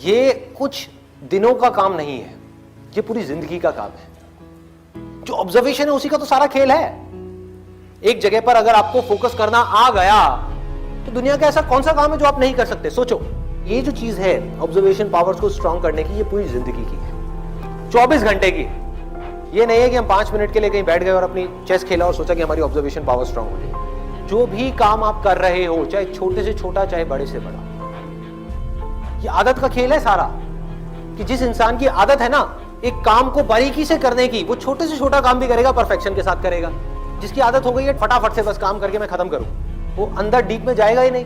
ये कुछ दिनों का काम नहीं है, ये पूरी जिंदगी का काम है। जो ऑब्जर्वेशन है उसी का तो सारा खेल है। एक जगह पर अगर आपको फोकस करना आ गया तो दुनिया का ऐसा कौन सा काम है जो आप नहीं कर सकते। सोचो, ये जो चीज है ऑब्जर्वेशन पावर्स को स्ट्रॉन्ग करने की, ये पूरी जिंदगी की है, 24 घंटे की। ये नहीं है कि हम 5 मिनट के लिए कहीं बैठ गए और अपनी चेस खेला और सोचा कि हमारी ऑब्जर्वेशन पावर स्ट्रॉन्ग हो गई। जो भी काम आप कर रहे हो, चाहे छोटे से छोटा चाहे बड़े से बड़ा, ये आदत का खेल है सारा। कि जिस इंसान की आदत है ना एक काम को बारीकी से करने की, वो छोटे से छोटा काम भी करेगा, परफेक्शन के साथ करेगा। जिसकी आदत हो गई है फटाफट से बस काम करके मैं खत्म करूं, वो अंदर डीप में जाएगा ही नहीं,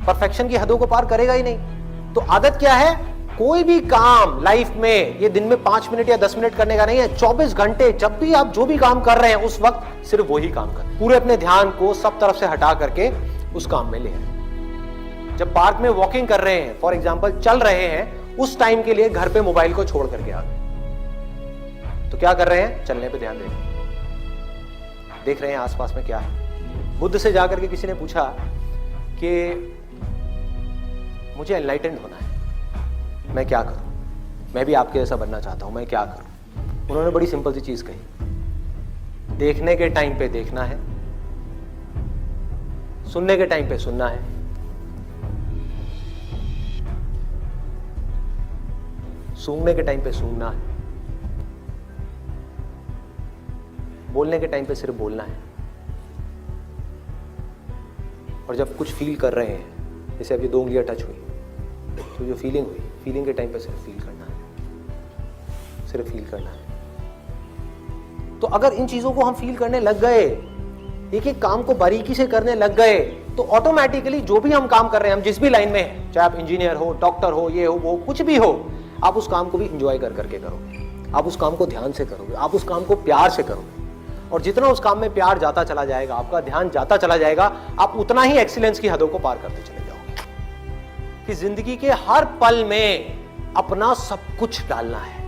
परफेक्शन की हदों को पार करेगा ही नहीं। तो आदत क्या है? कोई भी काम लाइफ में ये दिन में 5 मिनट या 10 मिनट करने का नहीं है, 24 घंटे जब भी आप जो भी काम कर रहे हैं उस वक्त सिर्फ वही काम करें। पूरे अपने ध्यान को सब तरफ से हटा करके उस काम में ले आए। जब पार्क में वॉकिंग कर रहे हैं, फॉर एग्जाम्पल चल रहे हैं, उस टाइम के लिए घर पे मोबाइल को छोड़ करके आ गए। तो क्या कर रहे हैं? चलने पे ध्यान दे रहे हैं, देख रहे हैं आसपास में क्या है। बुद्ध से जाकर के किसी ने पूछा कि मुझे एनलाइटेंड होना है, मैं क्या करूं? मैं भी आपके जैसा बनना चाहता हूं, मैं क्या करूं? उन्होंने बड़ी सिंपल सी चीज कही, देखने के टाइम पे देखना है, सुनने के टाइम पे सुनना है, सूंघने के टाइम पे सूंघना है, बोलने के टाइम पे सिर्फ बोलना है। और जब कुछ फील कर रहे हैं, जैसे अब ये 2 उंगलियां टच हुई, तो जो फीलिंग हुई, फीलिंग के टाइम पे सिर्फ फील करना है, सिर्फ फील करना है। तो अगर इन चीजों को हम फील करने लग गए, एक एक काम को बारीकी से करने लग गए, तो ऑटोमेटिकली जो भी हम काम कर रहे हैं, हम जिस भी लाइन में हैं, चाहे आप इंजीनियर हो, डॉक्टर हो, ये हो, वो कुछ भी हो, आप उस काम को भी इंजॉय कर करके करोगे, आप उस काम को ध्यान से करोगे, आप उस काम को प्यार से करोगे। और जितना उस काम में प्यार जाता चला जाएगा, आपका ध्यान जाता चला जाएगा, आप उतना ही एक्सीलेंस की हदों को पार करते चले जाओगे। कि जिंदगी के हर पल में अपना सब कुछ डालना है,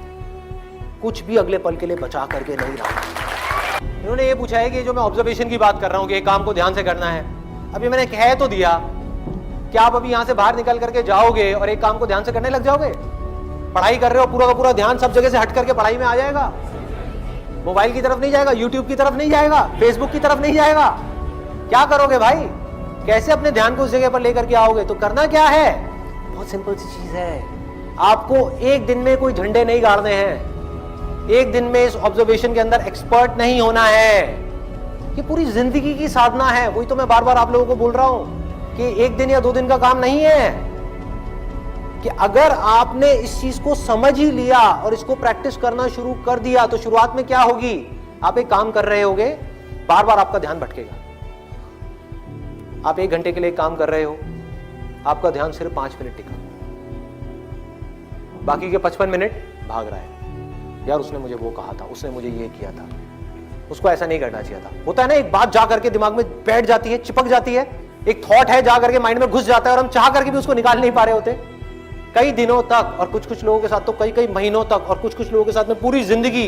कुछ भी अगले पल के लिए बचा करके नहीं रखना। इन्होंने ये पूछा है कि जो मैं ऑब्जर्वेशन की बात कर रहा हूं कि एक काम को ध्यान से करना है, अभी मैंने कह तो दिया कि आप अभी यहां से बाहर निकल करके जाओगे और एक काम को ध्यान से करने लग जाओगे? पढ़ाई कर रहे हो, पूरा का पूरा ध्यान सब जगह से हट करके पढ़ाई में आ जाएगा, मोबाइल की तरफ नहीं जाएगा, यूट्यूब की तरफ नहीं जाएगा, फेसबुक की तरफ नहीं जाएगा। क्या करोगे भाई? कैसे अपने ध्यान को उस जगह पर लेकर के आओगे? तो करना क्या है? बहुत सिंपल सी चीज है। आपको एक दिन में कोई झंडे नहीं गाड़ने हैं, एक दिन में इस ऑब्जर्वेशन के अंदर एक्सपर्ट नहीं होना है। ये पूरी जिंदगी की साधना है। वही तो मैं बार बार आप लोगों को बोल रहा हूं कि एक दिन या 2 दिन का काम नहीं है। कि अगर आपने इस चीज को समझ ही लिया और इसको प्रैक्टिस करना शुरू कर दिया, तो शुरुआत में क्या होगी? आप एक काम कर रहे होगे, बार बार आपका ध्यान भटकेगा। आप 1 घंटे के लिए काम कर रहे हो, आपका ध्यान सिर्फ 5 मिनट टिका, बाकी के 55 मिनट भाग रहा है। यार उसने मुझे वो कहा था, उसने मुझे ये किया था, उसको ऐसा नहीं करना चाहिए था। होता है ना, एक बात जा करके दिमाग में बैठ जाती है, चिपक जाती है, एक थॉट है जा करके माइंड में घुस जाता है और हम चाह करके भी उसको निकाल नहीं पा रहे होते कई दिनों तक, और कुछ लोगों के साथ तो कई महीनों तक, और कुछ लोगों के साथ में पूरी जिंदगी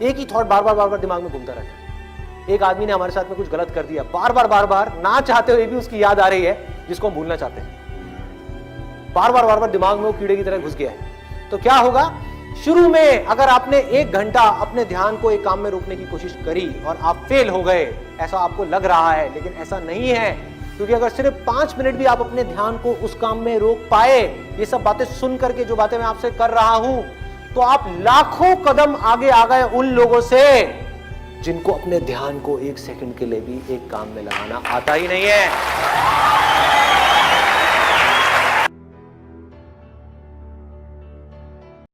एक ही थॉट बार बार दिमाग में घूमता रहता है। एक आदमी ने हमारे साथ में कुछ गलत कर दिया, बार बार ना चाहते हुए भी उसकी याद आ रही है, जिसको हम भूलना चाहते हैं। बार बार दिमाग में वो कीड़े की तरह घुस गया है। तो क्या होगा? शुरू में अगर आपने 1 घंटा अपने ध्यान को एक काम में रोकने की कोशिश करी और आप फेल हो गए, ऐसा आपको लग रहा है, लेकिन ऐसा नहीं है। क्योंकि अगर सिर्फ 5 मिनट भी आप अपने ध्यान को उस काम में रोक पाए, ये सब बातें सुन करके जो बातें मैं आपसे कर रहा हूं, तो आप लाखों कदम आगे आ गए उन लोगों से जिनको अपने ध्यान को 1 सेकंड के लिए भी एक काम में लगाना आता ही नहीं है।